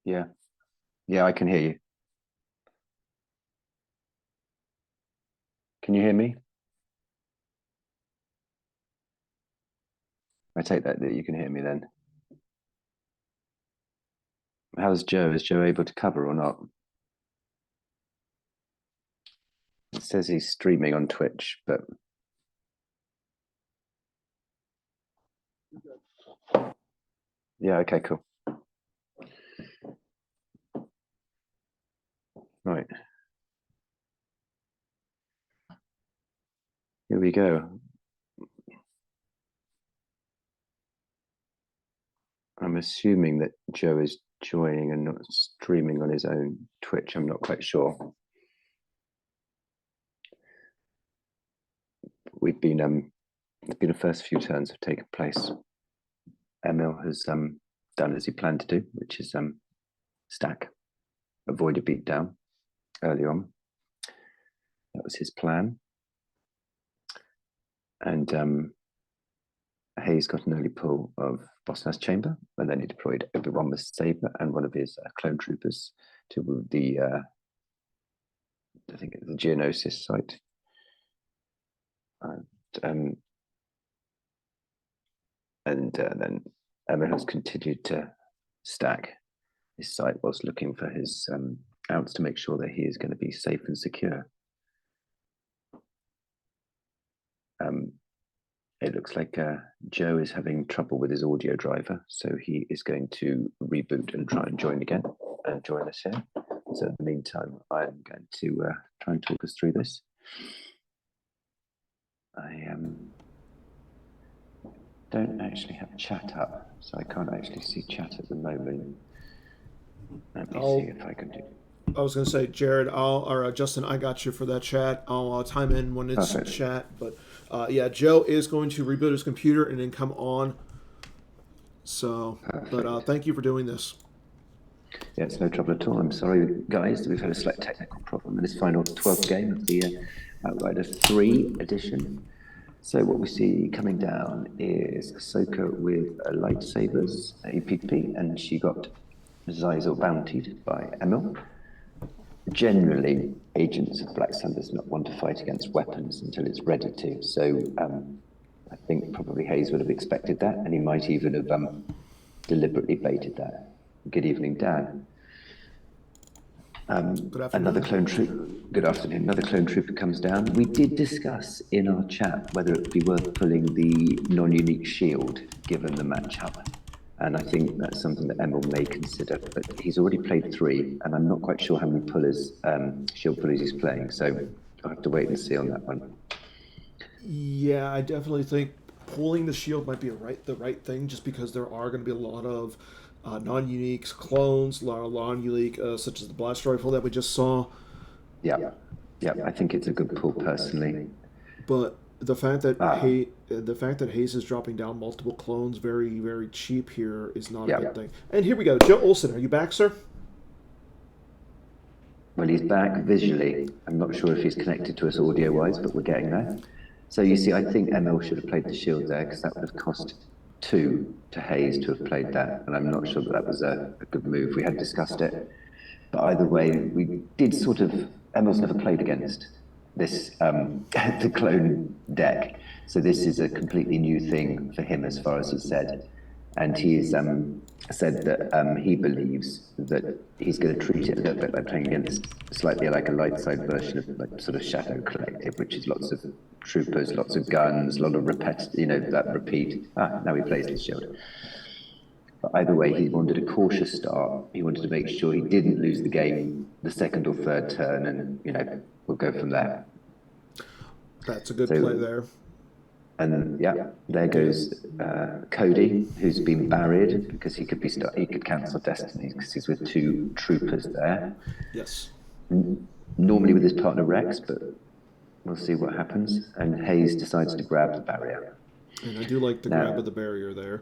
Yeah. Yeah, I can hear you. Can you hear me? I take that you can hear me then. How's Joe? Is Joe able to cover or not? It says he's streaming on Twitch, but yeah, okay, cool. Right. Here we go. I'm assuming that Joe is joining and not streaming on his own Twitch. I'm not quite sure. We've been the first few turns have taken place. Emil has done as he planned to do, which is stack, avoid a beatdown early on. That was his plan. And Hayes got an early pull of Bossna's chamber, and then he deployed Obi-Wan with Saber and one of his clone troopers to the I think the Geonosis site. And then Emil has continued to stack his site whilst looking for his outs to make sure that he is going to be safe and secure. It looks like Joe is having trouble with his audio driver, so he is going to reboot and try and join again and join us here. So in the meantime, I'm going to try and talk us through this. I don't actually have chat up, so I can't actually see chat at the moment. Let me see if I can do. I was going to say, Jared, or Justin, I got you for that chat. I'll time in when it's Perfect. chat. But yeah, Joe is going to reboot his computer and then come on. So, but thank you for doing this. Yeah, it's no trouble at all. I'm sorry, guys, that we've had a slight technical problem in this final 12th game of the Outrider 3 edition. So what we see coming down is Ahsoka with lightsabers, APP, and she got Zyzor bountied by Emil. Generally, agents of Black Sun does not want to fight against weapons until it's ready to. So I think probably Hayes would have expected that, and he might even have deliberately baited that. Good evening, Dan. Good afternoon. Another clone troop. Good afternoon. Another clone trooper comes down. We did discuss in our chat whether it would be worth pulling the non-unique shield given the matchup, and I think that's something that Emil may consider. But he's already played 3, and I'm not quite sure how many pullers, shield pullers he's playing. So I'll have to wait and see on that one. Yeah, I definitely think pulling the shield might be the right thing, just because there are going to be a lot of non-uniques, clones, a lot of non-unique, such as the blast rifle that we just saw. Yeah, yeah. I think it's a good pull personally. But the fact that Ah, Hayes is dropping down multiple clones very very cheap here is not a yeah. good thing. And here we go, Joe Olson, are you back, sir? Well, he's back visually. I'm not sure if he's connected to us audio-wise, but we're getting there. So you see, I think Emil should have played the shield there because that would have cost 2 to Hayes to have played that, and I'm not sure that that was a good move. We had discussed it, but either way, we did sort of. Emil's never played against this the clone deck, so this is a completely new thing for him, as far as he said. And he's said that he believes that he's going to treat it a little bit like playing against slightly like a light side version of like sort of Shadow Collective, which is lots of troopers, lots of guns, a lot of that repeat. Now he plays the shield. But either way, he wanted a cautious start. He wanted to make sure he didn't lose the game the second or third turn, and we'll go from there. That's a good play there. And yeah, there goes Cody, who's been buried because he could cancel Destiny because he's with 2 troopers there. Yes. Normally with his partner Rex, but we'll see what happens. And Hayes decides to grab the barrier. And I do like the grab of the barrier there.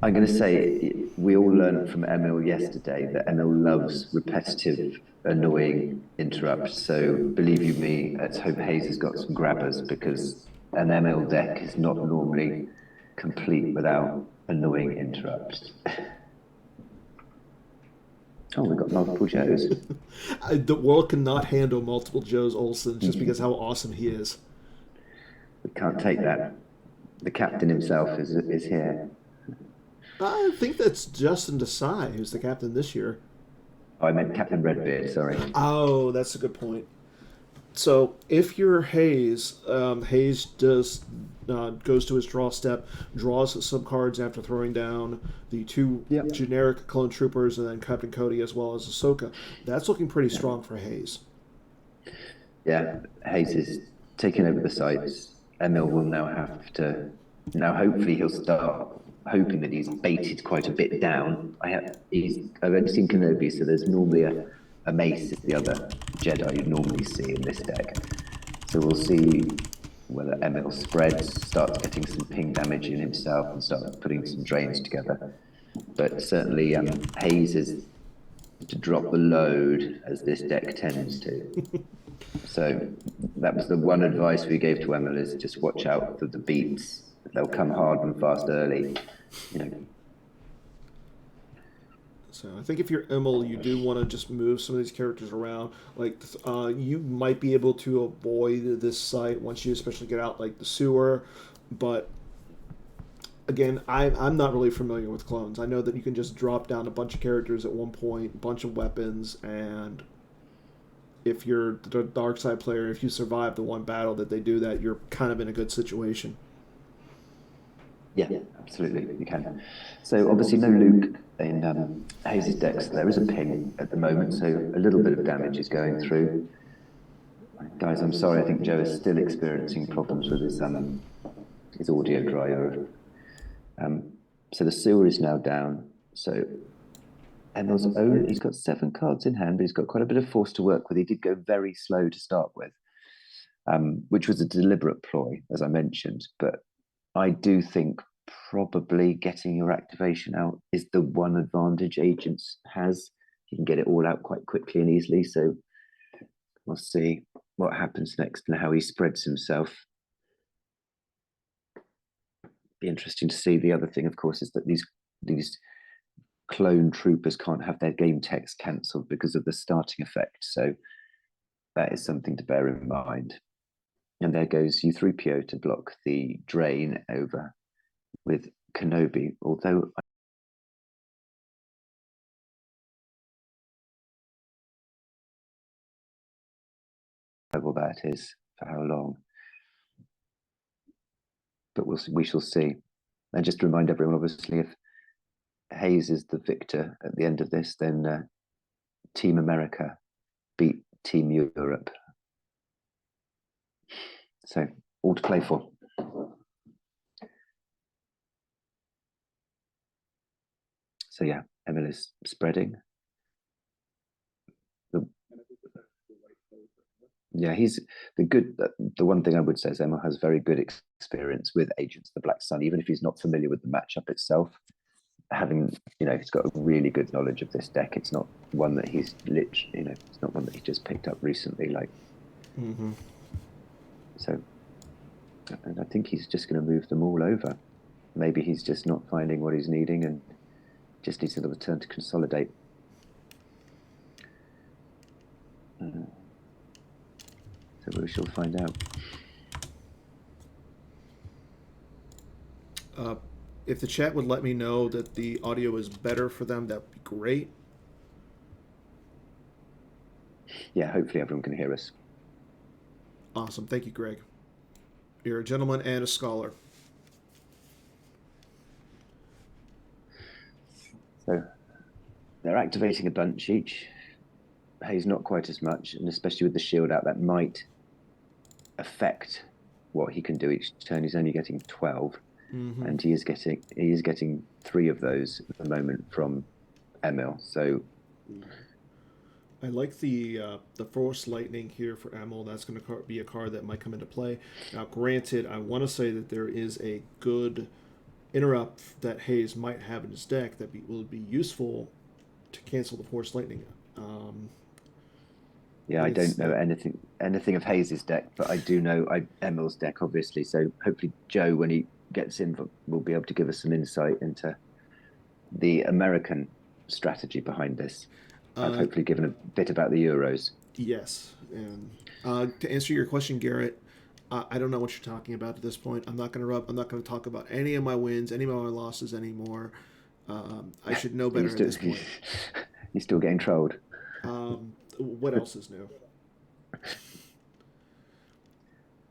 I'm going to say we all learned from Emil yesterday that Emil loves repetitive, annoying interrupts. So believe you me, let's hope Hayes has got some grabbers because an Emil deck is not normally complete without annoying interrupts. Oh, we've got multiple Joes. The world cannot handle multiple Joes Olsen just because We how awesome he is. can't take that. The captain himself is here. I think that's Justin Desai, who's the captain this year. Oh, I meant Captain Redbeard, sorry. Oh, that's a good point. So if you're Hayes, Hayes does goes to his draw step, draws some cards after throwing down the two Yep. generic clone troopers, and then Captain Cody as well as Ahsoka. That's looking pretty Yeah. strong for Hayes. Yeah, Hayes is taking over the sites. Emil will now have to. Now, hopefully, he'll start hoping that he's baited quite a bit down. I've only seen Kenobi, so there's normally a Mace is the other Jedi you normally see in this deck. So we'll see whether Emil spreads, starts getting some ping damage in himself, and starts putting some drains together. But certainly, Hayes is to drop the load as this deck tends to. So that was the one advice we gave to Emil, is just watch out for the beats. They'll come hard and fast early. You know. So I think if you're Emil, you do want to just move some of these characters around. Like you might be able to avoid this site once you especially get out like the sewer, but again, I'm not really familiar with clones. I know that you can just drop down a bunch of characters at one point, a bunch of weapons, and if you're the dark side player, if you survive the one battle that they do that, you're kind of in a good situation. Yeah, absolutely, you can. So obviously no Luke in Hayes' decks. There is a ping at the moment, so a little bit of damage is going through. Guys, I'm sorry, I think Joe is still experiencing problems with his audio driver. So the sewer is now down. So he's got 7 cards in hand, but he's got quite a bit of force to work with. He did go very slow to start with, which was a deliberate ploy, as I mentioned. But I do think probably getting your activation out is the one advantage Agents has. You can get it all out quite quickly and easily. So we'll see what happens next and how he spreads himself. Be interesting to see. The other thing, of course, is that these clone troopers can't have their game text cancelled because of the starting effect. So that is something to bear in mind. And there goes U3PO to block the drain over with Kenobi, although I don't know what that is, for how long. But we shall see. And just to remind everyone, obviously, if Hayes is the victor at the end of this, then Team America beat Team Europe. So all to play for. So yeah, Emil is spreading. Yeah, he's the one thing I would say is Emil has very good experience with Agents of the Black Sun, even if he's not familiar with the matchup itself. He's got a really good knowledge of this deck. It's not one that it's not one that he just picked up recently. So, and I think he's just going to move them all over. Maybe he's just not finding what he's needing and just needs another turn to consolidate. So we shall find out. If the chat would let me know that the audio is better for them, that would be great. Yeah, hopefully everyone can hear us. Awesome. Thank you, Greg. You're a gentleman and a scholar. So they're activating a bunch each. Hayes not quite as much, and especially with the shield out, that might affect what he can do each turn. He's only getting 12, and he is getting 3 of those at the moment from Emil. So I like the Force Lightning here for Emil. That's going to be a card that might come into play. Now, granted, I want to say that there is a good interrupt that Hayes might have in his deck that will be useful to cancel the Force Lightning. Yeah, I don't know anything of Hayes' deck, but I do know Emil's deck, obviously. So hopefully Joe, when he gets in, will be able to give us some insight into the American strategy behind this. I've hopefully given a bit about the Euros. Yes, and to answer your question, Garrett, I don't know what you're talking about at this point. I'm not going to talk about any of my wins, any of my losses anymore. I should know better at this point. You're still getting trolled. What else is new?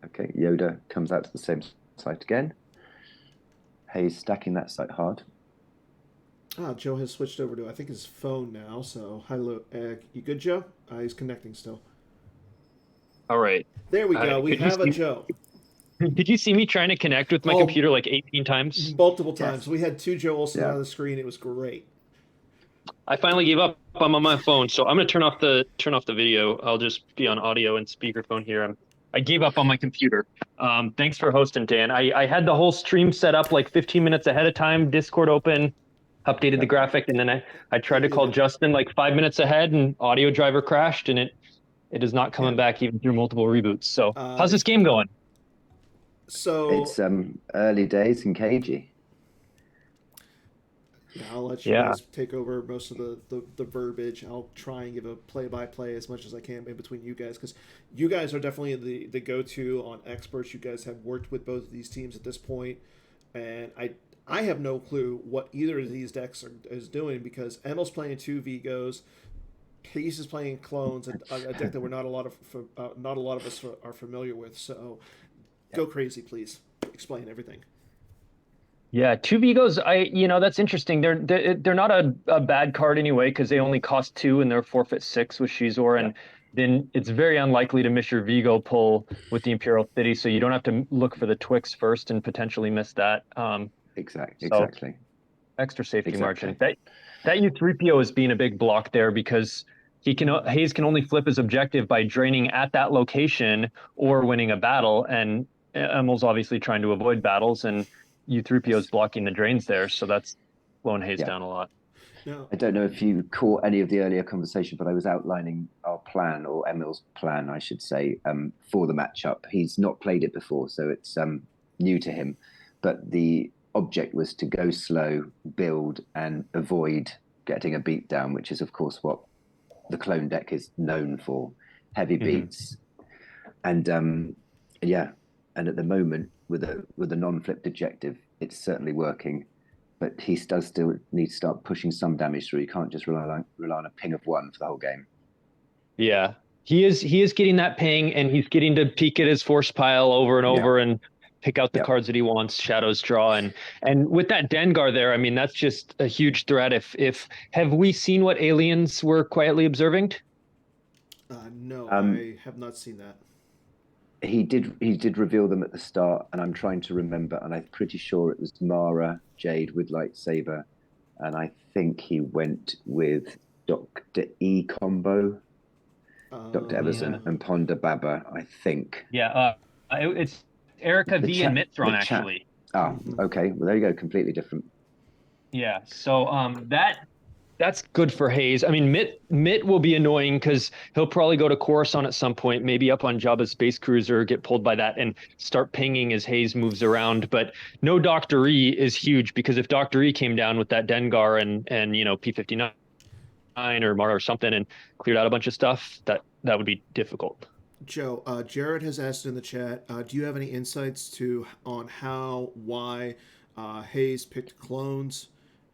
Okay, Yoda comes out to the same site again. Hayes stacking that site hard. Joe has switched over to, I think, his phone now. So, hello. You good, Joe? He's connecting still. All right. There we go. We have a Joe. Did you see me trying to connect with my computer like 18 times? Multiple times. Yes. We had two Joe Olsen on the screen. It was great. I finally gave up. I'm on my phone, so I'm gonna turn off the video. I'll just be on audio and speakerphone here. I gave up on my computer. Thanks for hosting, Dan. I had the whole stream set up like 15 minutes ahead of time, Discord open, updated the graphic, and then I tried to call Justin like 5 minutes ahead, and audio driver crashed, and it is not coming back even through multiple reboots. So how's this game going? So it's early days and cagey. Yeah, I'll let you guys take over most of the verbiage. I'll try and give a play-by-play as much as I can in between you guys, because you guys are definitely the go-to on experts. You guys have worked with both of these teams at this point, and I have no clue what either of these decks is doing, because Emil's playing 2 Vigos, Hayes is playing Clones, a deck that not a lot of us are familiar with. So, go crazy, please. Explain everything. Yeah, 2 Vigos, that's interesting. They're not a bad card anyway, because they only cost 2 and they're forfeit 6 with Shizor, and then it's very unlikely to miss your Vigo pull with the Imperial City, so you don't have to look for the Twix first and potentially miss that. Exactly. Extra safety margin. That U3PO is being a big block there, because Hayes can only flip his objective by draining at that location or winning a battle, and Emil's obviously trying to avoid battles, and U3PO is blocking the drains there, so that's slowing Hayes down a lot. No. I don't know if you caught any of the earlier conversation, but I was outlining our plan, or Emil's plan, I should say, for the matchup. He's not played it before, so it's new to him. But the object was to go slow, build, and avoid getting a beat down, which is, of course, what the clone deck is known for. Heavy beats. And and at the moment, with a non-flipped objective, it's certainly working, but he does still need to start pushing some damage through. He can't just rely on a ping of 1 for the whole game. Yeah, he is getting that ping, and he's getting to peek at his force pile over and over and pick out the cards that he wants, Shadow's Draw, and with that Dengar there, I mean, that's just a huge threat. If have we seen what aliens were quietly observing? No, I have not seen that. He did reveal them at the start, and I'm trying to remember, and I'm pretty sure it was Mara Jade with lightsaber, and I think he went with Dr. E combo, Dr. Everson and Ponda Baba, I think. Yeah, it's Erica V and Mitthron actually. Okay, well there you go, completely different. Yeah, so that's good for Hayes. I mean, Mitt will be annoying, because he'll probably go to Coruscant at some point, maybe up on Jabba's space cruiser, get pulled by that, and start pinging as Hayes moves around. But no Dr. E is huge, because if Dr. E came down with that Dengar and P59 or Mara or something and cleared out a bunch of stuff, that would be difficult. Joe, Jared has asked in the chat, do you have any insights on why Hayes picked Clones?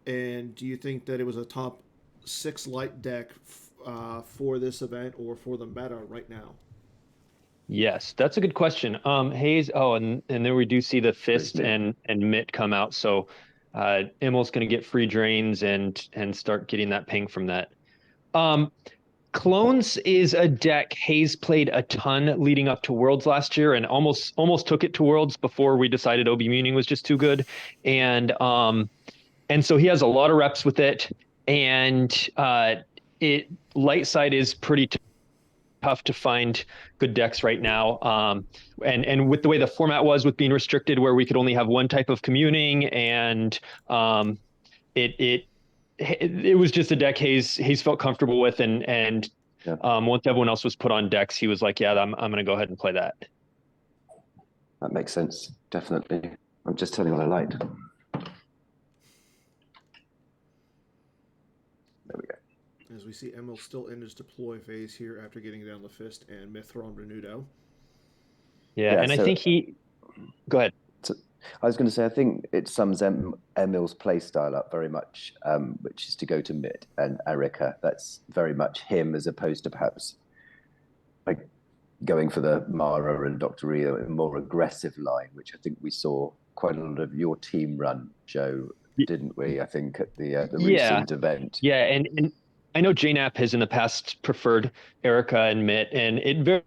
And do you think that it was a top 6 light deck for this event or for the meta right now? Yes, that's a good question. Hayes, and then we do see the Fist and Mitt come out. So Emil's going to get free drains and start getting that ping from that. Clones is a deck Hayes played a ton leading up to Worlds last year, and almost took it to Worlds before we decided OB Muning was just too good. And so he has a lot of reps with it, and light side is pretty tough to find good decks right now. And with the way the format was, with being restricted, where we could only have one type of communing, and it was just a deck Hayes felt comfortable with, and once everyone else was put on decks, he was like, I'm going to go ahead and play that. That makes sense, definitely. I'm just telling what I liked. There we go. As we see, Emil still in his deploy phase here after getting down the fist and Mithron Renudo. Yeah, Yeah, and I so think he. Go ahead. I was going to say, I think it sums Emil's play style up very much, which is to go to mid and Erica. That's very much him, as opposed to perhaps like going for the Mara and Dr. Rio, a more aggressive line, which I think we saw quite a lot of your team run, Joe, didn't we? I think at the Yeah, recent event. yeah, and I know JNAP has in the past preferred Erica and Mitt, and it very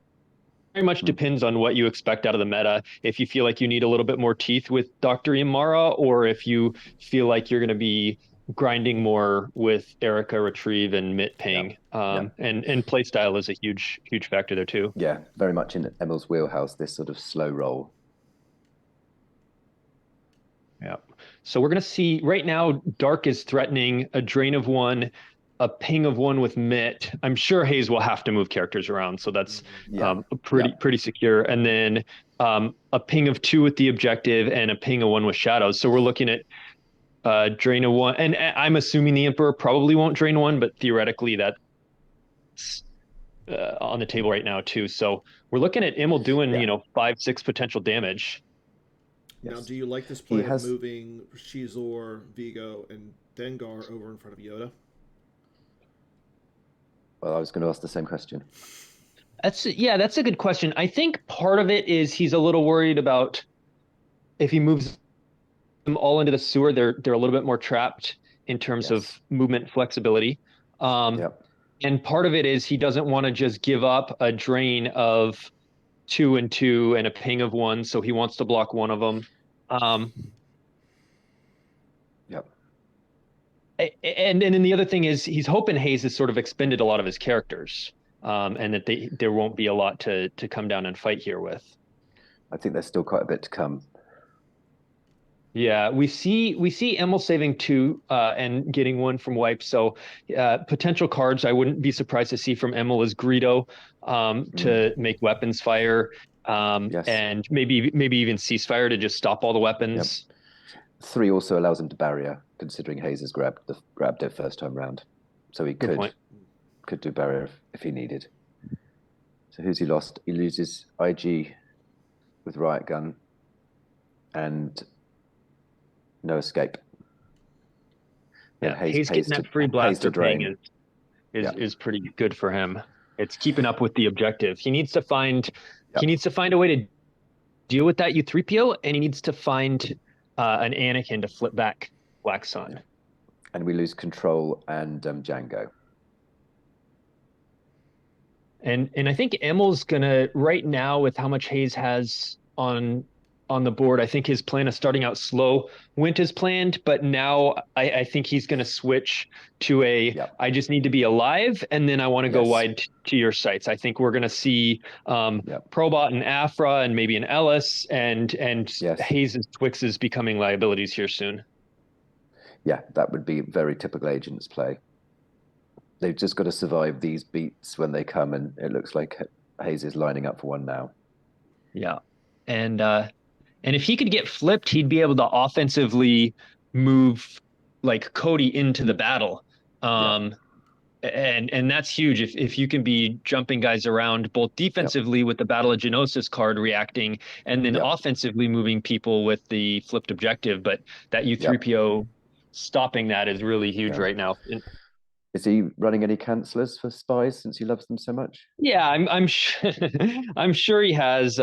much depends on what you expect out of the meta. If you feel like you need a little bit more teeth with Dr. Imara, or if you feel like you're going to be grinding more with Erica Retrieve and Mitt Ping. And play style is a huge factor there too. Yeah, very much in Emil's wheelhouse, this sort of slow roll. Yeah. So we're going to see right now, Dark is threatening a drain of one, a ping of one with Mitt. I'm sure Hayes will have to move characters around, so that's pretty secure. And then a ping of two with the objective and a ping of one with shadows. So we're looking at drain of one, and I'm assuming the Emperor probably won't drain one, but theoretically that's on the table right now too. So we're looking at Emil doing 5-6 potential damage. Now, do you like this play of moving Shizor, Vigo, and Dengar over in front of Yoda? Well, I was going to ask the same question. That's a good question. I think part of it is he's a little worried about if he moves them all into the sewer, they're a little bit more trapped in terms of movement flexibility. And part of it is he doesn't want to just give up a drain of 2 and 2 and a ping of 1, so he wants to block one of them. And then the other thing is he's hoping Hayes has sort of expended a lot of his characters, and that there won't be a lot to come down and fight here with. I think there's still quite a bit to come. Yeah, we see Emil saving 2 and getting 1 from wipe. So potential cards I wouldn't be surprised to see from Emil is Greedo to make weapons fire, and maybe even ceasefire to just stop all the weapons. 3 also allows him to barrier, considering Hayes has grabbed it first time round, so he could do barrier if he needed. So who's he lost? He loses IG with riot gun and no escape. Yeah, Hayes getting that free blaster ping is pretty good for him. It's keeping up with the objective. He needs to find a way to deal with that U3PO, and he needs to find an Anakin to flip back Black Sun. And we lose control and Django. And I think Emil's gonna right now with how much Hayes has on the board. I think his plan of starting out slow went as planned, but now I think he's going to switch to I just need to be alive, and then I want to go wide to your sights. I think we're going to see Probot and Afra and maybe an Ellis and Hayes' Twixes becoming liabilities here soon. Yeah, that would be very typical Agents play. They've just got to survive these beats when they come, and it looks like Hayes is lining up for one now. Yeah, and if he could get flipped, he'd be able to offensively move like Cody into the battle. And that's huge. If you can be jumping guys around both defensively with the Battle of Geonosis card reacting, and then offensively moving people with the flipped objective. But that U3PO stopping that is really huge right now. Is he running any cancelers for spies since he loves them so much? Yeah, I'm sure. I'm sure he has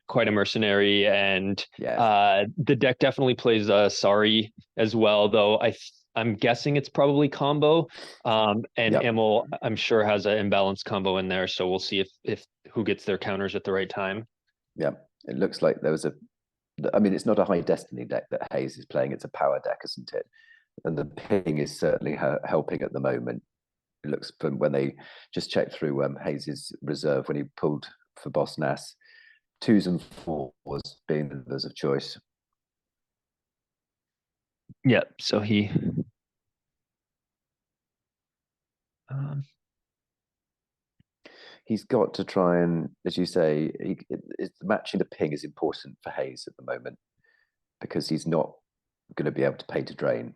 quite a mercenary, and the deck definitely plays Sari as well. Though I'm guessing it's probably combo. And Emil, I'm sure has an imbalanced combo in there. So we'll see if who gets their counters at the right time. Yeah, it looks like there was I mean, it's not a high destiny deck that Hayes is playing. It's a power deck, isn't it? And the ping is certainly helping at the moment. It looks from when they just checked through Hayes' reserve when he pulled for Boss Nass, 2s and 4s being the numbers of choice. Yeah, so he he's got to try and, as you say, matching the ping is important for Hayes at the moment, because he's not going to be able to pay to drain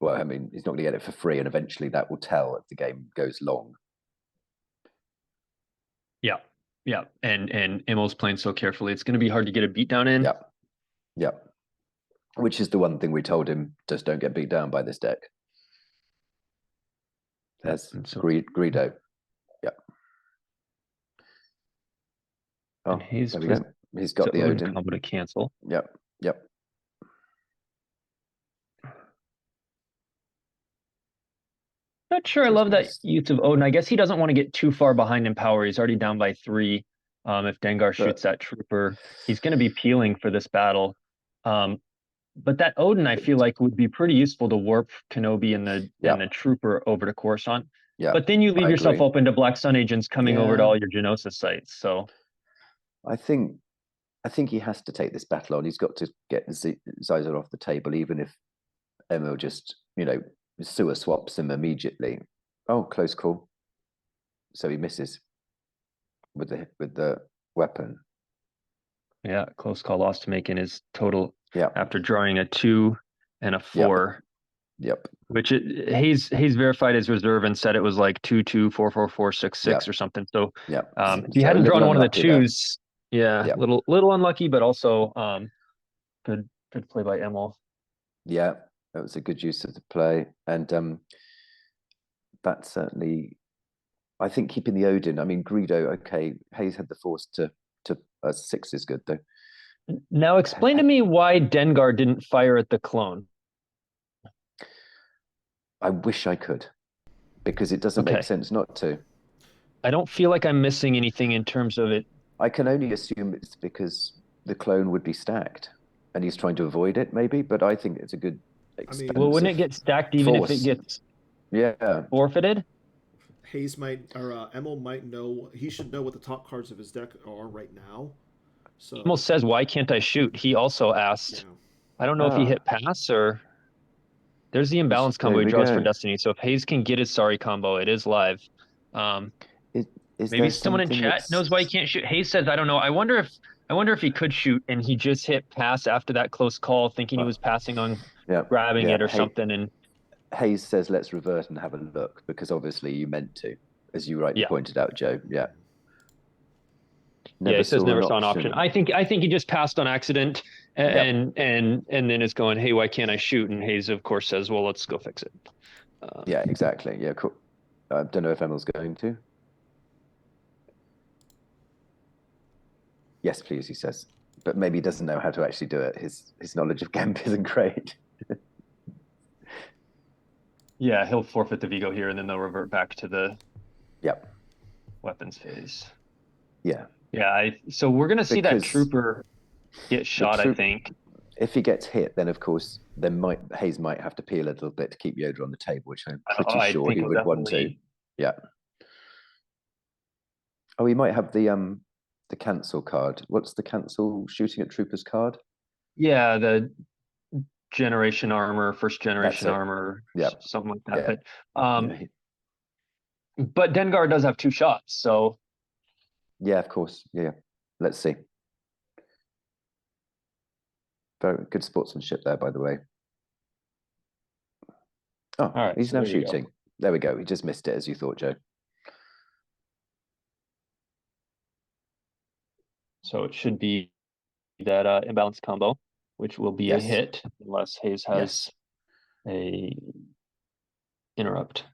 Well, I mean, he's not going to get it for free, and eventually that will tell if the game goes long. Yeah, yeah, and Emil's playing so carefully, it's going to be hard to get a beatdown in. Yep, yep. Which is the one thing we told him: just don't get beat down by this deck. That's Greedo. Yep. Oh, and he's there we go. He's got the Odin combo to cancel. Yep, yep. Not sure I love that use of Odin. I guess he doesn't want to get too far behind in power. He's already down by 3. If Dengar shoots that trooper, he's going to be peeling for this battle. But that Odin, I feel like, would be pretty useful to warp Kenobi and the trooper over to Coruscant. Yeah. But then you leave yourself open to Black Sun agents coming over to all your Geonosis sites. So I think he has to take this battle on. He's got to get Xizor off the table, even if Emil just, sewer swaps him immediately. Oh, close call. So he misses with the weapon. Yeah, close call loss to make in his total after drawing a 2 and a 4. Yep. Which Hayes verified his reserve and said it was like 2, 2, 4, 4, 4, 6, 6 or something. So if he hadn't drawn one of the 2s, little unlucky, but also good play by Emil. Yeah, that was a good use of the play. And that certainly, I think keeping the Odin, I mean, Greedo, okay, Hayes had the force to 6 is good though. Now explain to me why Dengar didn't fire at the clone. I wish I could, because it doesn't make sense not to. I don't feel like I'm missing anything in terms of it. I can only assume it's because the clone would be stacked and he's trying to avoid it maybe, but I think it's a good well, wouldn't it get stacked even if it gets forfeited? Hayes might, or Emil might know, he should know what the top cards of his deck are right now. So Emil says, why can't I shoot? He also asked, I don't know if he hit pass or... There's the imbalance combo he draws for Destiny. So if Hayes can get his Sorry combo, it is live. Maybe someone in chat knows why he can't shoot. Hayes says, I don't know. I wonder if he could shoot and he just hit pass after that close call, thinking he was passing on grabbing it or something. And Hayes says, let's revert and have a look, because obviously you meant to, as you rightly pointed out, Joe. Yeah. He says never saw an option. I think he just passed on accident and then is going, hey, why can't I shoot? And Hayes, of course, says, well, let's go fix it. Yeah, exactly. Yeah, cool. I don't know if Emil's going to. Yes, please, he says. But maybe he doesn't know how to actually do it. His knowledge of Gemp isn't great. Yeah, he'll forfeit the Vigo here, and then they'll revert back to the weapons phase. Yeah. Yeah, so we're going to see that trooper get shot, I think. If he gets hit, then of course, Hayes might have to peel a little bit to keep Yoda on the table, which I'm pretty sure he would want to. Yeah. Oh, he might have the cancel card. What's the cancel shooting at troopers card? Yeah, the generation armor, first generation armor, something like that. Yeah. But Dengar does have 2 shots, so. Yeah, of course. Yeah. Let's see. Very good sportsmanship there, by the way. Oh, all right, he's now shooting. There we go. He just missed it as you thought, Joe. So it should be that imbalance combo, which will be a hit unless Hayes has a interrupt.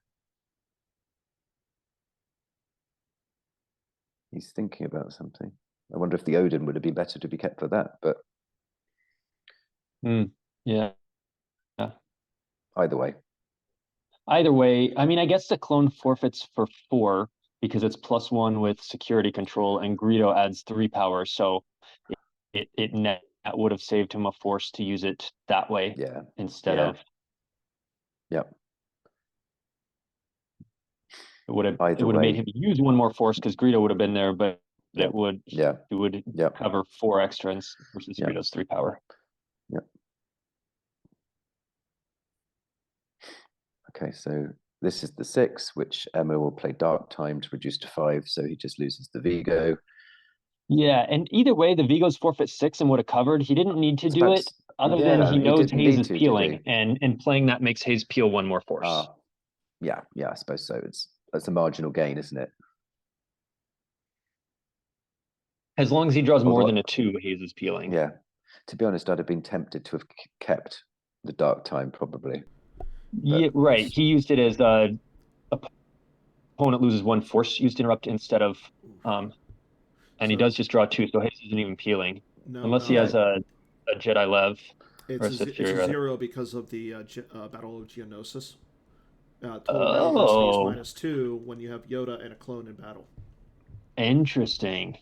He's thinking about something. I wonder if the Odin would have been better to be kept for that, but yeah. Either way, I mean, I guess the clone forfeits for 4 because it's +1 with security control, and Greedo adds 3 power, so it net would have saved him a force to use it that way instead of. Yep. It would have made him use 1 more force because Greedo would have been there, but it would cover 4 extra versus Greedo's 3 power. Yep. Okay, so this is the 6, which Emma will play Dark Time to reduce to 5, so he just loses the Vigo. Yeah, and either way, the Vigo's forfeit 6 and would have covered. He didn't need to do it. other than he he knows didn't Hayes need is to, did peeling, he? and playing that makes Hayes peel one more force. Yeah, I suppose so. That's a marginal gain, isn't it? As long as he draws more Although- than a 2, Hayes is peeling. Yeah. To be honest, I'd have been tempted to have kept the dark time probably. Yeah, right. He used it as opponent loses 1 force used to interrupt instead of and he does just draw 2, so Hayes isn't even peeling. No, Unless he has a Jedi Lev. It's or a 0 because of the Battle of Geonosis. Total battle cost Hayes -2 when you have Yoda and a clone in battle. Interesting.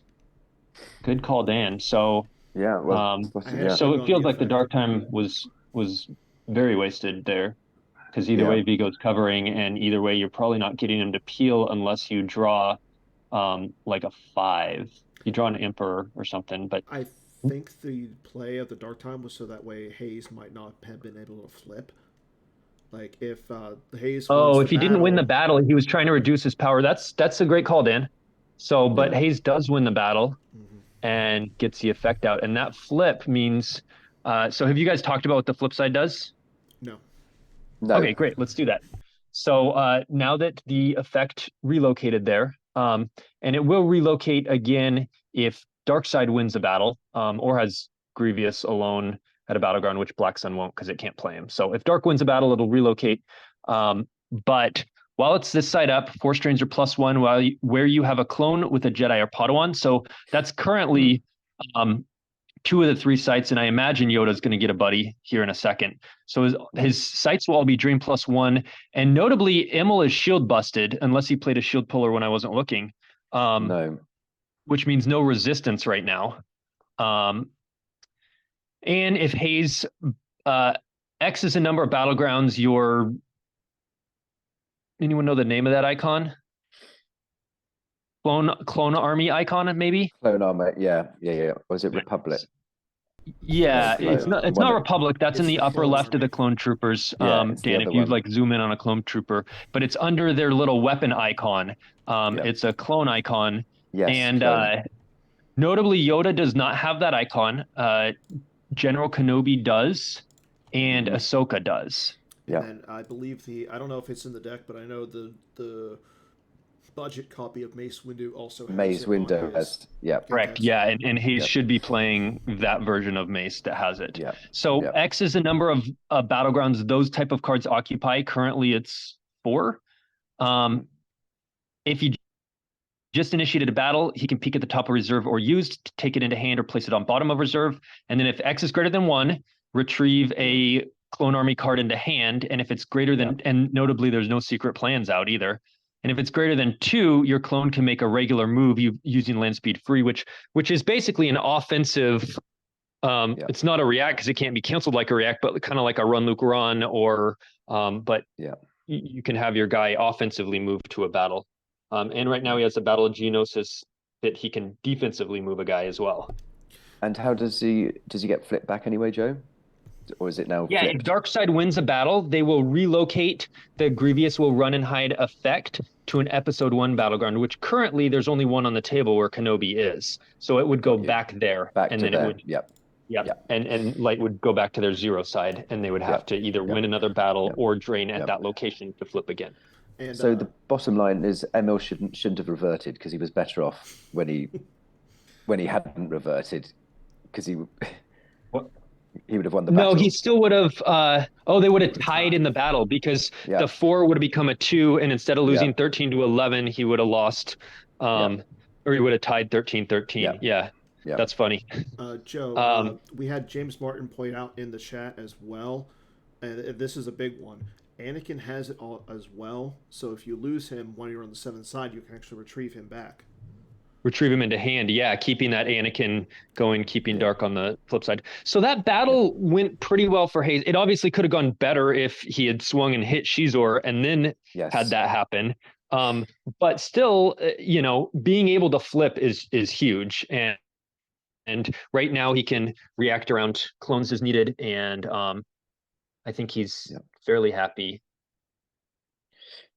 Good call, Dan. So Yeah, well, so it feels like the dark time was very wasted there, because either way Vigo's covering, and either way you're probably not getting him to peel unless you draw like a 5. You draw an Emperor or something. But I think the play of the dark time was so that way Hayes might not have been able to flip. Like if Hayes. If he didn't win the battle, he was trying to reduce his power. That's a great call, Dan. So, but Hayes does win the battle and gets the effect out, and that flip means. So, have you guys talked about what the flip side does? No. Okay, great. Let's do that. So now that the effect relocated there, and it will relocate again if Darkseid wins the battle, or has Grievous alone at a battleground, which Black Sun won't because it can't play him. So if Dark wins a battle, it'll relocate. But while it's this side up, Force Drains are +1 where you have a clone with a Jedi or Padawan. So that's currently 2 of the 3 sites, and I imagine Yoda's going to get a buddy here in a second. So his sites will all be Dream +1, and notably, Emil is shield busted unless he played a shield puller when I wasn't looking. No. Which means no resistance right now. And if Hayes X is a number of battlegrounds, anyone know the name of that icon? Clone army icon, maybe? Clone army, yeah. Was it Republic? Yeah, it's not Republic. That's in the upper left of the clone troopers. Dan, if you like zoom in on a clone trooper, but it's under their little weapon icon. It's a clone icon. Yes. And notably, Yoda does not have that icon. General Kenobi does, and Ahsoka does. Yeah. And I believe I don't know if it's in the deck, but I know the budget copy of Mace Windu also has Mace Windu has, correct. Yeah, and Hayes should be playing that version of Mace that has it. Yeah. So X is a number of battlegrounds those type of cards occupy. Currently, it's 4. If he just initiated a battle, he can peek at the top of reserve or used, take it into hand or place it on bottom of reserve. And then if X is greater than 1, retrieve a clone army card into hand. And if it's greater than, and notably there's no secret plans out either. And if it's greater than 2, your clone can make a regular move using land speed free, which is basically an offensive. It's not a react because it can't be canceled like a react, but kind of like a run Luke run or you can have your guy offensively move to a battle. And right now he has a Battle of Geonosis that he can defensively move a guy as well. And how does he get flipped back anyway, Joe? Or is it now flipped? If Darkseid wins a battle, they will relocate. The Grievous will run and hide effect to an Episode 1 battleground, which currently there's only one on the table where Kenobi is. So it would go back there. It would. And Light would go back to their 0 side, and they would have to either win another battle or drain at that location to flip again. And, so the bottom line is Emil shouldn't have reverted because he was better off when he hadn't reverted because he would have won the battle. No, he still would have. They would have tied in the battle because the 4 would have become a 2, and instead of losing 13 to 11, he would have lost, or he would have tied 13-13. Yeah, that's funny. Joe, we had James Martin point out in the chat as well, and this is a big one. Anakin has it all as well, so if you lose him when you're on the 7th side, you can actually retrieve him back. Retrieve him into hand, keeping that Anakin going, keeping Dark on the flip side. So that battle went pretty well for Hayes. It obviously could have gone better if he had swung and hit Shizor and then had that happen. But still, being able to flip is huge. And right now he can react around clones as needed, and I think he's fairly happy.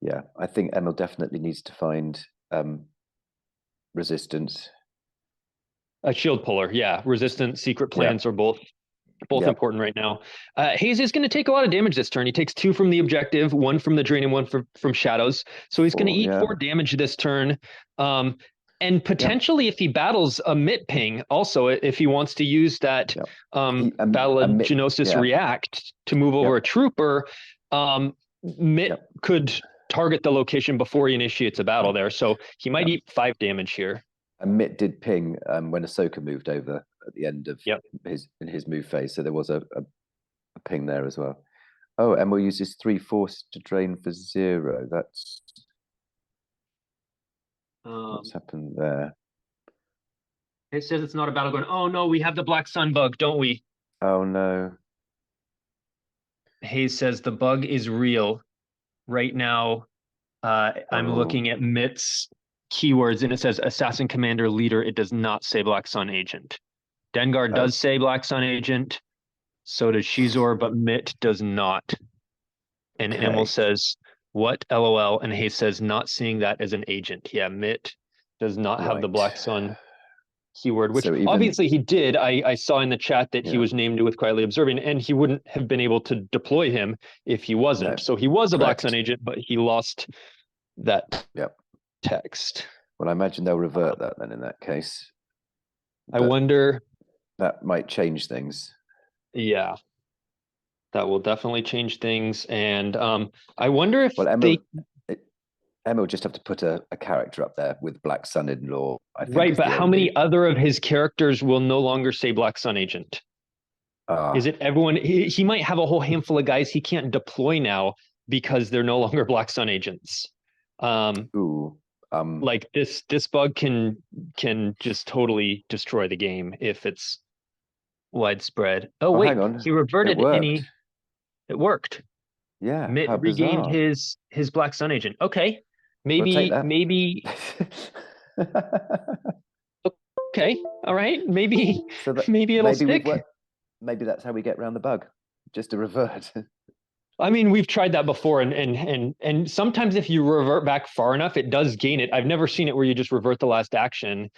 Yeah, I think Emil definitely needs to find resistance. A shield puller, resistant secret plans or both. Both Yep. important right now. Hayes is going to take a lot of damage this turn. He takes 2 from the objective, 1 from the drain, and 1 from shadows. So he's going to 4, eat yeah. 4 damage this turn. And potentially, if he battles a Mitt Ping, also, if he wants to use that Yep. Battle-Genosis yeah. React to move over a trooper, Mitt Yep. could target the location before he initiates a battle there. So he might eat 5 damage here. And Mitt did ping when Ahsoka moved over at the end of his move phase. So there was a ping there as well. Oh, Emil uses 3 force to drain for 0. That's what's happened there. It says it's not a battle going. Oh no, we have the Black Sun bug, don't we? Oh no. Hayes says the bug is real. Right now, I'm looking at Mitt's keywords and it says Assassin Commander Leader. It does not say Black Sun Agent. Dengar does say Black Sun Agent. So does Shizor, but Mitt does not. And Emil says, what? LOL. And Hayes says, not seeing that as an agent. Yeah, Mitt does not have the Black Sun keyword, which obviously he did. I saw in the chat that he was named with Quietly Observing, and he wouldn't have been able to deploy him if he wasn't. No. So he was a Black Sun agent, but he lost that text. Well, I imagine they'll revert that then in that case. I wonder. That might change things. Yeah. That will definitely change things. And I wonder if Emil just have to put a character up there with Black Son-in-law. Right, but how many other of his characters will no longer say Black Sun Agent? Is it everyone? He might have a whole handful of guys he can't deploy now because they're no longer Black Sun Agents. Like this bug can just totally destroy the game if it's widespread. Oh wait, hang on. He reverted and it worked. Yeah, Mitt regained his Black Sun Agent. Okay, maybe. Okay, all right. Maybe it'll stick. Maybe that's how we get around the bug. Just a revert. I mean, we've tried that before, and sometimes if you revert back far enough, it does gain it. I've never seen it where you just revert the last action.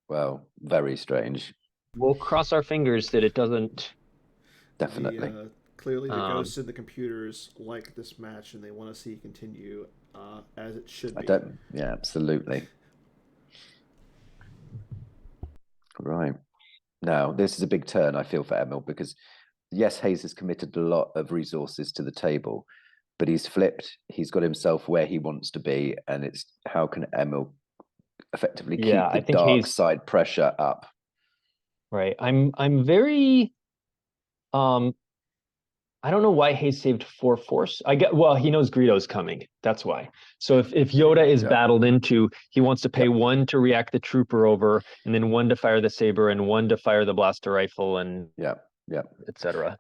Well, very strange. We'll cross our fingers that it doesn't. Definitely. Clearly, the ghosts in the computers like this match, and they want to see it continue as it should be. Yeah, absolutely. Right. Now, this is a big turn, I feel, for Emil, because yes, Hayes has committed a lot of resources to the table, but he's flipped. He's got himself where he wants to be, and it's how can Emil effectively keep the dark side pressure up? Right. I'm very I don't know why Hayes saved 4 force. He knows Greedo's coming. That's why. So if Yoda is battled into, he wants to pay 1 to react the trooper over, and then 1 to fire the saber, and 1 to fire the blaster rifle, and etc.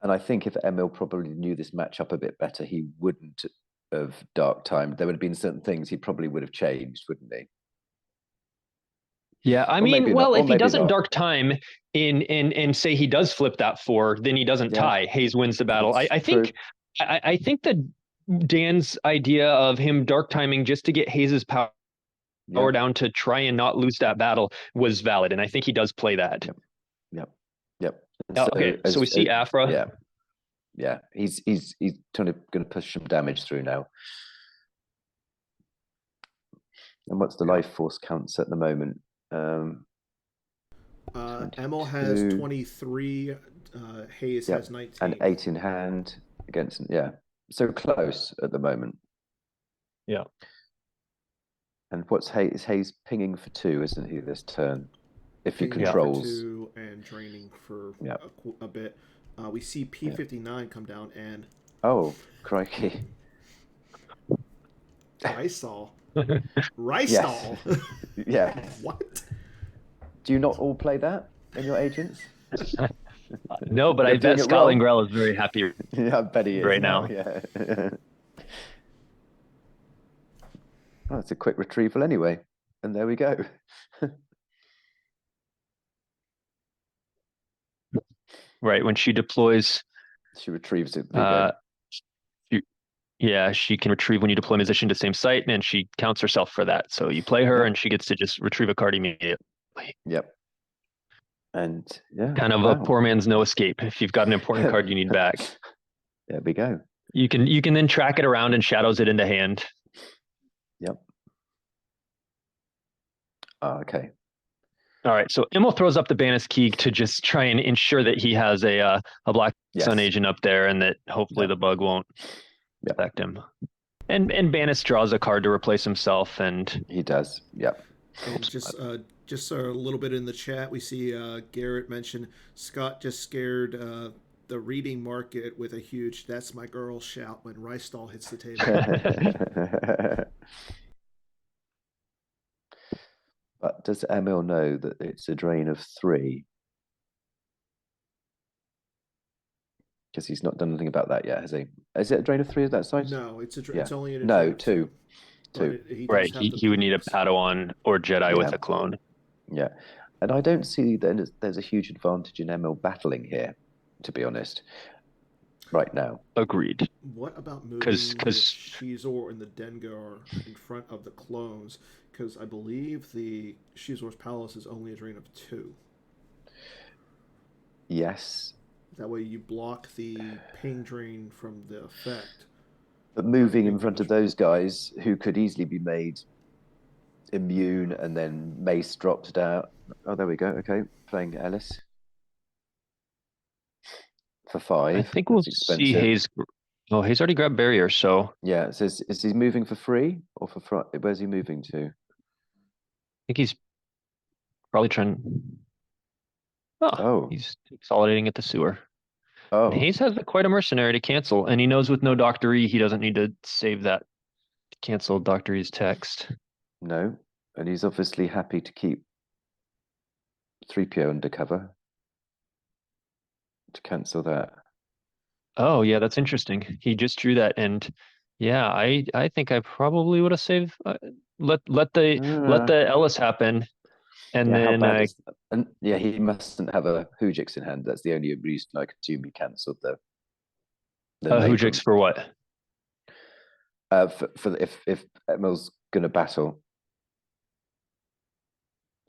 And I think if Emil probably knew this matchup a bit better, he wouldn't have dark timed. There would have been certain things he probably would have changed, wouldn't he? Yeah, I mean, if he doesn't dark time and say he does flip that 4, then he doesn't tie. Hayes wins the battle. I think that Dan's idea of him dark timing just to get Hayes's power down to try and not lose that battle was valid, and I think he does play that. Yep. Okay, so we see Afra. Yeah. He's going to push some damage through now. And what's the life force counts at the moment? Emil has 23, Hayes has 19. And 8 in hand against, so close at the moment. Yeah. And what's Hayes pinging for 2, isn't he, this turn? If he pinging controls. For 2 and draining for a bit. We see P59 come down and... Oh, crikey. Rysal. Rysal. Yeah. What? Do you not all play that in your agents? No, but I bet Scott Lingrell is very happy. Yeah, I bet he is right now. Yeah. Oh, it's a quick retrieval anyway, and there we go. Right, when she deploys, she retrieves it. She can retrieve when you deploy musician to same site, and she counts herself for that. So you play her, and she gets to just retrieve a card immediately. Yep. And yeah, Kind of a wow. poor man's no escape. If you've got an important card you need back, There we go. you can then track it around and shadows it into hand. Yep. Okay. All right, so Emil throws up the Banis key to just try and ensure that he has a Black Sun Yes. agent up there, and that hopefully Yep. the bug won't Yep. affect him. And Banis draws a card to replace himself, and He does. Yep. And just a little bit in the chat, we see Garrett mention Scott just scared the reading market with a huge "That's my girl" shout when Rystall hits the table. But does Emil know that it's a drain of 3? Because he's not done anything about that yet, has he? Is it a drain of 3 at that side? No, it's Yeah. it's only an No, drain of 2. but 2. he does right, have the he would need a boots. Padawan or Jedi Yeah. with a clone. Yeah. And I don't see that there's a huge advantage in Emil battling here, to be honest, right now. Agreed. What about moving 'Cause- the Shizor and the Dengar in front of the clones? Because I believe the Shizor's Palace is only a drain of 2. Yes. That way you block the ping drain from the effect. But moving in front of those guys who could easily be made immune and then mace dropped out. Oh, there we go. Okay. Playing Ellis. For 5. I think we'll see Hayes. Oh, Hayes already grabbed barrier, so Yeah, it says, is he moving for 3 or for front? Where's he moving to? I think he's probably trying. Oh. He's consolidating at the sewer. Oh. And Hayes has quite a mercenary to cancel, and he knows with no Dr. E, he doesn't need to save that to cancel Dr. E's text. No. And he's obviously happy to keep 3PO undercover to cancel that. Oh, yeah, that's interesting. He just drew that, and yeah, I think I probably would have saved. Let the Ellis happen, and Yeah, how then bad is that? And yeah, he mustn't have a Hujix in hand. That's the only reason I could assume he cancelled the Hujix for what? For if Emil's gonna battle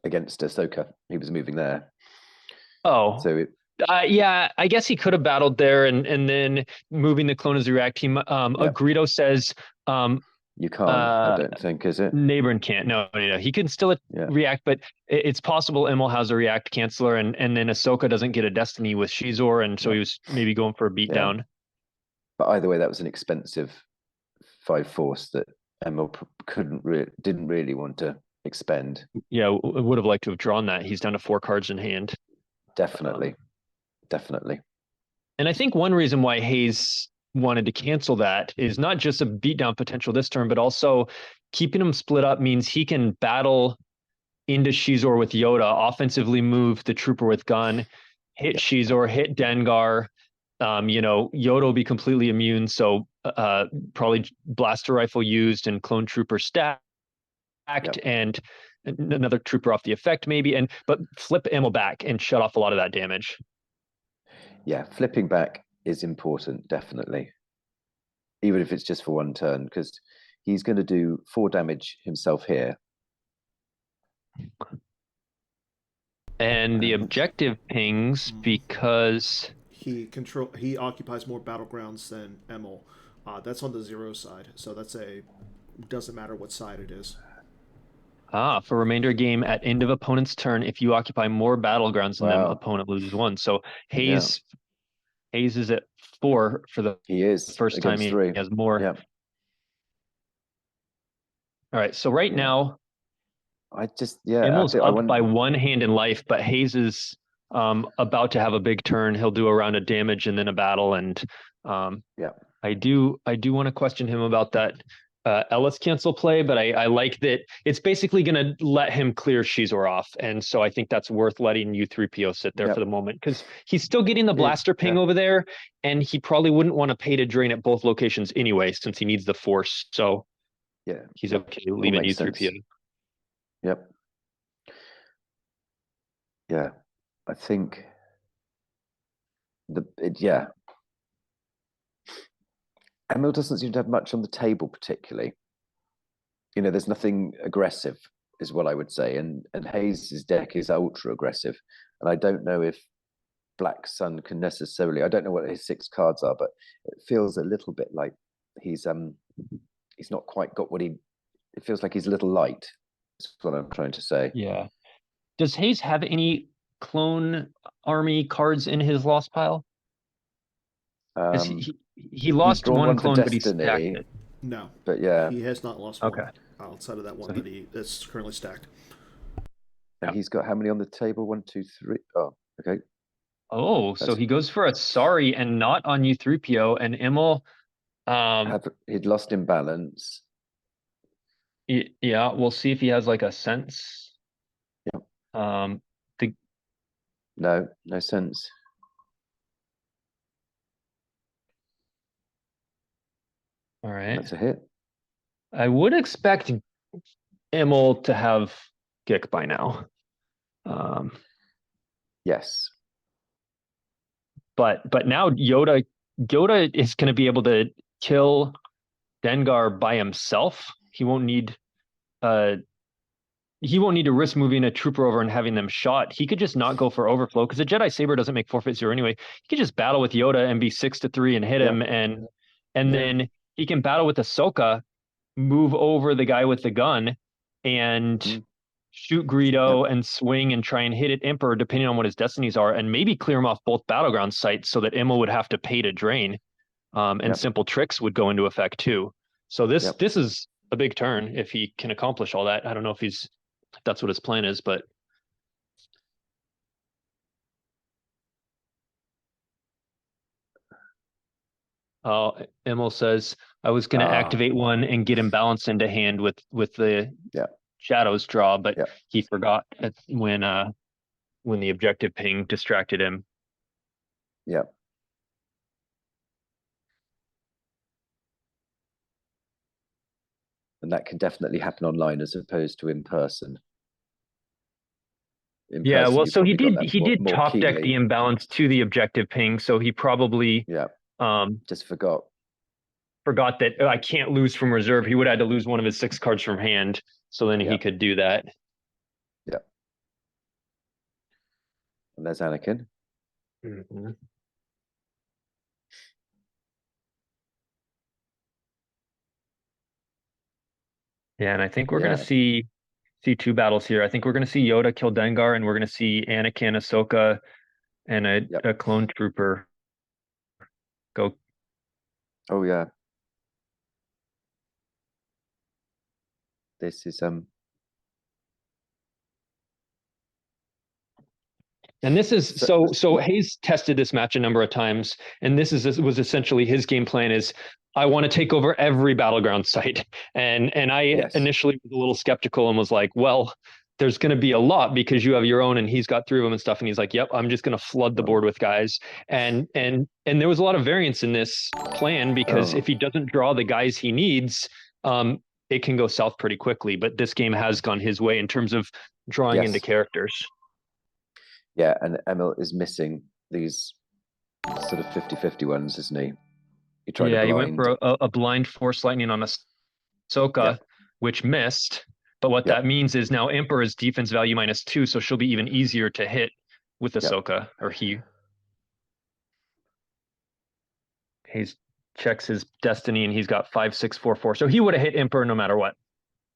against Ahsoka, he was moving there. Oh, So yeah, I guess he could have battled there, and then moving the clone as a react team. Greedo says, you can't. I don't think, is it? Neighborin can't. No, he can still react, but it's possible Emil has a react canceller, and then Ahsoka doesn't get a destiny with Shizor, and so he was maybe going for a beatdown. But either way, that was an expensive 5 force that Emil didn't really want to expend. Yeah, would have liked to have drawn that. He's down to 4 cards in hand. Definitely. And I think one reason why Hayes wanted to cancel that is not just a beatdown potential this turn, but also keeping him split up means he can battle into Shizor with Yoda, offensively move the trooper with gun, hit Shizor, hit Dengar. Yoda will be completely immune, so probably blaster rifle used and clone trooper stacked, and another trooper off the effect maybe, but flip Emil back and shut off a lot of that damage. Yeah, flipping back is important, definitely. Even if it's just for 1 turn, because he's going to do 4 damage himself here. And the objective pings because he occupies more battlegrounds than Emil. That's on the 0 side, so doesn't matter what side it is. For remainder game at end of opponent's turn, if you occupy more battlegrounds than them, opponent loses 1. So Hayes is at 4 for the first time. He has more. Yeah. All right. So right now, Emil's up by 1 hand in life, but Hayes is about to have a big turn. He'll do a round of damage and then a battle. And I do want to question him about that Ellis cancel play, but I like that it's basically going to let him clear Shizor off. And so I think that's worth letting U3PO sit there for the moment, because he's still getting the blaster ping over there, and he probably wouldn't want to pay to drain at both locations anyway, since he needs the force. So he's okay leaving U3PO. Sense. Yep. Yeah, I think Emil doesn't seem to have much on the table particularly. There's nothing aggressive, is what I would say. And Hayes' deck is ultra aggressive. And I don't know if Black Sun can necessarily, I don't know what his 6 cards are, but it feels a little bit like he's not quite got what it feels like he's a little light. That's what I'm trying to say. Yeah. Does Hayes have any clone army cards in his lost pile? He lost one clone, but he stacked it. No. But yeah. He has not lost one outside of that one that's currently stacked. And he's got how many on the table? 1, 2, 3. Oh, okay. Oh, so he goes for a sorry and not on U3PO, and Emil he'd lost in balance. Yeah, we'll see if he has like a sense. Yeah. No sense. All right. That's a hit. I would expect Emil to have Gick by now. Yes. But now Yoda is going to be able to kill Dengar by himself. He won't need to risk moving a trooper over and having them shot. He could just not go for overflow because the Jedi Saber doesn't make forfeit 0 anyway. He could just battle with Yoda and be 6-3 and hit him, and then he can battle with Ahsoka, move over the guy with the gun, and shoot Greedo and swing and try and hit at Emperor, depending on what his destinies are, and maybe clear him off both battleground sites so that Emil would have to pay to drain, and simple tricks would go into effect too. So this is a big turn if he can accomplish all that. I don't know if that's what his plan is, but Emil says I was going to activate one and get him balanced into hand with the shadows draw, but he forgot when the objective ping distracted him. Yeah. And that can definitely happen online as opposed to in person. Yeah, well, so he did top deck the imbalance to the objective ping, so he probably just forgot that I can't lose from reserve. He would have had to lose one of his 6 cards from hand, so then he could do that. Yeah. And there's Anakin. Mm-hmm. Yeah, and I think we're gonna see 2 battles here. I think we're gonna see Yoda kill Dengar, and we're gonna see Anakin, Ahsoka, and a clone trooper go. Oh yeah. This is And this is so Hayes tested this match a number of times, and this was essentially his game plan is I want to take over every battleground site. And I initially was a little skeptical and was like, well, there's going to be a lot because you have your own and he's got 3 of them and stuff. And he's like, yep, I'm just going to flood the board with guys. And there was a lot of variance in this plan because if he doesn't draw the guys he needs, it can go south pretty quickly. But this game has gone his way in terms of drawing into characters. Yeah, and Emil is missing these sort of 50-50 ones, isn't he? He went for a blind Force Lightning on Ahsoka, which missed. But what that means is now Emperor's defense value -2, so she'll be even easier to hit with Ahsoka, or he. He checks his destiny, and he's got 5, 6, 4, 4. So he would have hit Emperor no matter what,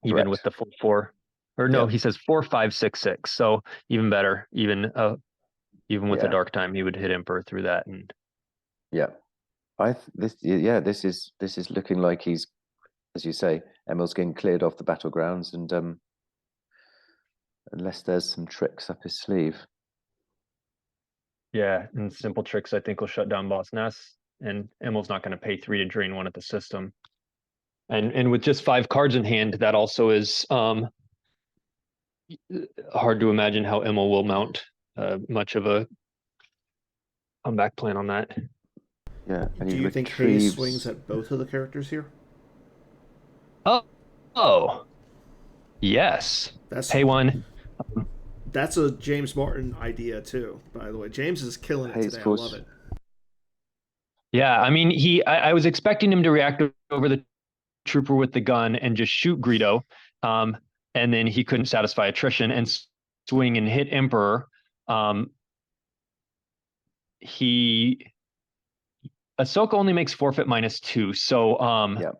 even with the 4, 4. Or no, he says 4, 5, 6, 6. So even better, even with the dark time, he would hit Emperor through that. And this is looking like he's, as you say, Emil's getting cleared off the battlegrounds, and unless there's some tricks up his sleeve. Yeah, and simple tricks I think will shut down Boss Nass, and Emil's not going to pay 3 to drain 1 at the system. And with just 5 cards in hand, that also is hard to imagine how Emil will mount much of a comeback plan on that. Yeah. And do you think Hayes swings at both of the characters here? Oh, yes. Pay 1. That's a James Martin idea too, by the way. James is killing it today. I love it. Yeah, I mean, I was expecting him to react over the trooper with the gun and just shoot Greedo, and then he couldn't satisfy attrition and swing and hit Emperor. Ahsoka only makes forfeit -2, so Yeah.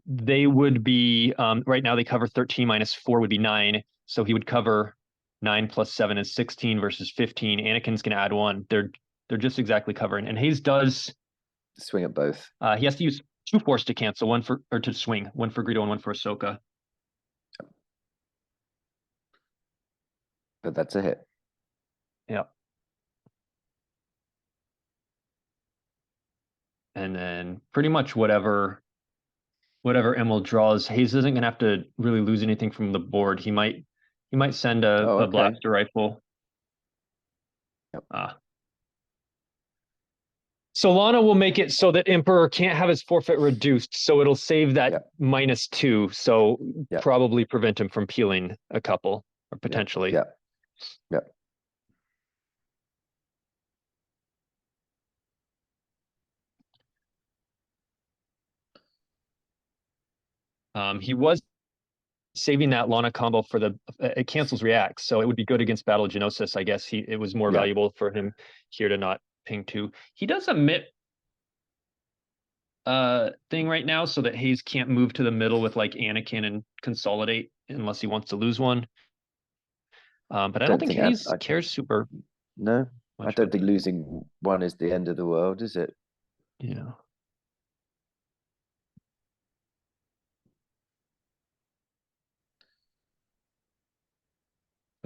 they would be right now they cover 13 -4 would be 9, so he would cover 9 + 7 is 16 versus 15. Anakin's gonna add 1. They're just exactly covering, and Hayes does Swing at both. he has to use 2 force to cancel, to swing, 1 for Greedo and 1 for Ahsoka. But that's a hit. Yep. And then pretty much whatever Emil draws, Hayes isn't gonna have to really lose anything from the board. He might send a blaster rifle. Yep. So Lana will make it so that Emperor can't have his forfeit reduced, so it'll save that -2, so probably prevent him from peeling a couple, or potentially. Yeah. He was saving that Lana combo for it cancels reacts, so it would be good against Battle of Geonosis. I guess it was more valuable for him here to not ping 2. He does a MIP thing right now so that Hayes can't move to the middle with like Anakin and consolidate unless he wants to lose one. But I don't think Hayes cares super. No, I don't think losing 1 is the end of the world, is it? Yeah.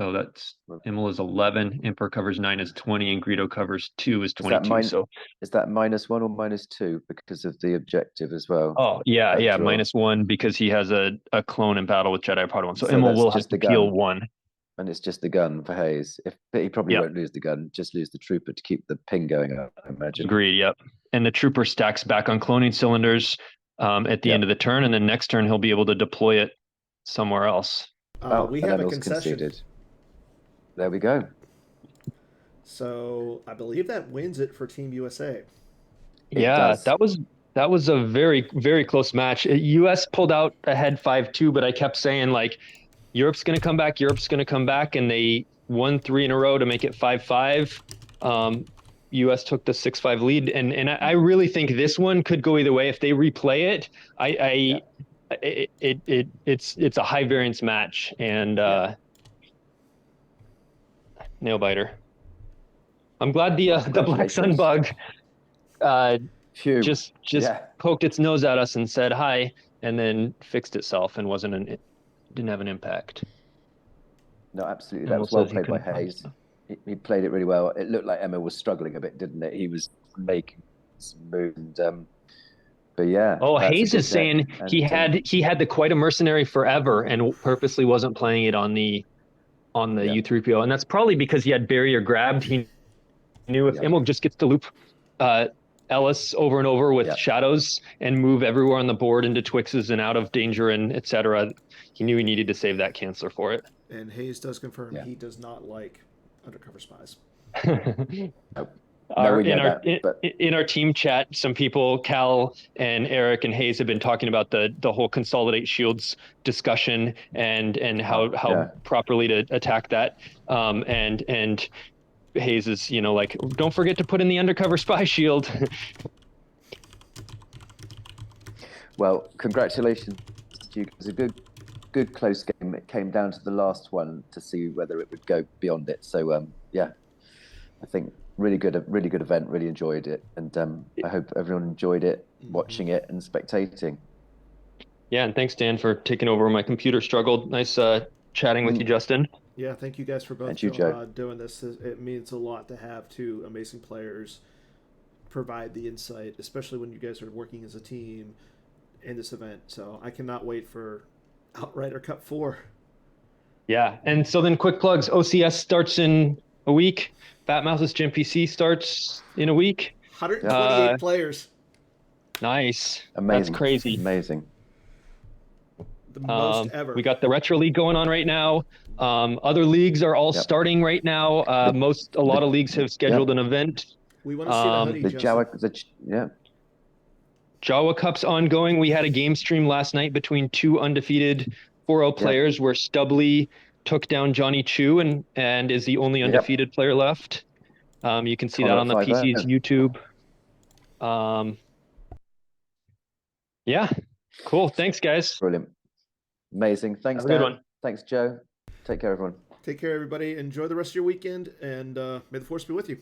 Oh, that's Emil is 11, Emperor covers 9 is 20, and Greedo covers 2 is 22. So is that -1 or -2 because of the objective as well? Oh yeah, -1 because he has a clone in battle with Jedi Padawan. So Emil will have to peel 1. And it's just the gun for Hayes. But he probably won't lose the gun, just lose the trooper to keep the ping going up, I imagine. Agreed, yep. And the trooper stacks back on cloning cylinders at the end of the turn, and then next turn he'll be able to deploy it somewhere else. We have a concession. Conceded. There we go. So I believe that wins it for Team USA. That was a very, very close match. US pulled out ahead 5-2, but I kept saying like Europe's going to come back, and they won 3 in a row to make it 5-5. US took the 6-5 lead, and I really think this one could go either way if they replay it. It's a high variance match, and nail biter. I'm glad the Black Sun bug just poked its nose at us and said hi, and then fixed itself and didn't have an impact. No, absolutely. That was well played by Hayes. He played it really well. It looked like Emil was struggling a bit, didn't it? He was making some moves, but yeah. Oh, Hayes is saying he had the Quite a Mercenary forever and purposely wasn't playing it on the U3PO, and that's probably because he had barrier grabbed. He knew if Emil just gets to loop Ellis over and over with shadows and move everywhere on the board into Twixes and out of danger and etc., he knew he needed to save that canceler for it. And Hayes does confirm he does not like undercover spies. In our team chat, some people, Cal and Eric and Hayes, have been talking about the whole consolidate shields discussion and how properly to attack that. And Hayes is, like, don't forget to put in the undercover spy shield. Well, congratulations to you. It was a good close game. It came down to the last one to see whether it would go beyond it. So I think really good event. Really enjoyed it, and I hope everyone enjoyed it, watching it and spectating. Yeah, and thanks, Dan, for taking over. My computer struggled. Nice chatting with you, Justin. Yeah, thank you guys for both doing this. It means a lot to have 2 amazing players provide the insight, especially when you guys are working as a team in this event. So I cannot wait for Outrider Cup 4. Yeah, and so then quick plugs. OCS starts in a week. Batmouse's Gym PC starts in a week. 128 players. Nice. Amazing. That's crazy. Amazing. The most ever. We got the Retro League going on right now. Other leagues are all starting right now. A lot of leagues have scheduled an event. We want to see the hoodie, Jawa Cup's ongoing. We had a game stream last night between 2 undefeated 4-0 players where Stubbly took down Johnny Chu and is the only undefeated player left. You can see that on the PC's YouTube. Yeah, cool. Thanks, guys. Brilliant. Amazing. Thanks, Have a good Dan. one. Thanks, Joe. Take care, everyone. Take care, everybody. Enjoy the rest of your weekend, and may the force be with you.